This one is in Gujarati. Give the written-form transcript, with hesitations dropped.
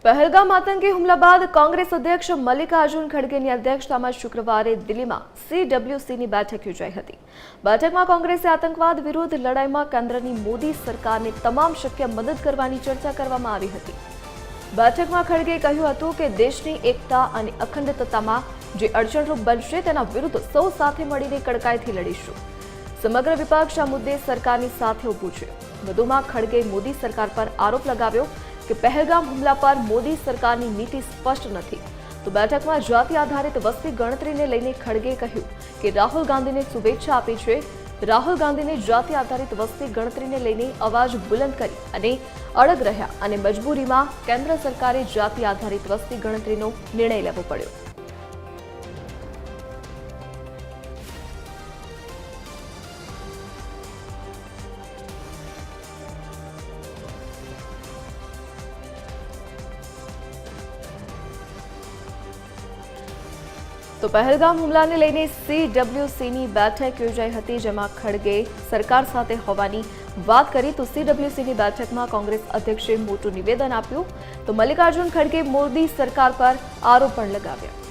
પહેલગામ આતંકી હુમલા બાદ કોંગ્રેસ અધ્યક્ષ મલ્લિકાર્જુન ખડગેની અધ્યક્ષતામાં શુક્રવારે દિલ્હીમાં CWCની બેઠક યોજાઈ હતી। બેઠકમાં કોંગ્રેસે આતંકવાદ વિરુદ્ધ લડાઈમાં કેન્દ્રની મોદી સરકારને તમામ શક્ય મદદ કરવાની ચર્ચા કરવામાં આવી હતી। બેઠકમાં ખડગેએ કહ્યું હતું કે દેશની એકતા અને અખંડતામાં જે અડચણરૂપ બનશે તેના વિરુદ્ધ સૌ સાથે મળીને કડકાઈથી લડીશું। સમગ્ર વિપક્ષ આ મુદ્દે સરકારની સાથે ઊભું છે। વધુમાં ખડગેએ મોદી સરકાર પર આરોપ લગાવ્યો કે પહેલગામ હુમલા પર મોદી સરકારની નીતિ સ્પષ્ટ નથી। તો બેઠકમાં જાતિ આધારિત વસ્તી ગણતરીને લઈને ખડગેએ કહ્યું કે રાહુલ ગાંધીને શુભેચ્છા આપી છે। રાહુલ ગાંધીને જાતિ આધારિત વસ્તી ગણતરીને લઈને અવાજ બુલંદ કરી અને અડગ રહ્યા અને મજબૂરીમાં કેન્દ્ર સરકારે જાતિ આધારિત વસ્તી ગણતરીનો નિર્ણય લેવો પડ્યો। તો પહેલગામ હુમલાને લઈને CWCની બેઠક યોજાઈ હતી, જેમાં ખડગેએ સરકાર સાથે હોવાની વાત કરી। તો CWCની બેઠકમાં કોંગ્રેસ અધ્યક્ષે મોટું નિવેદન આપ્યું। તો મલ્લિકાર્જુન ખડગેએ મોદી સરકાર પર આરોપ પણ લગાવ્યા।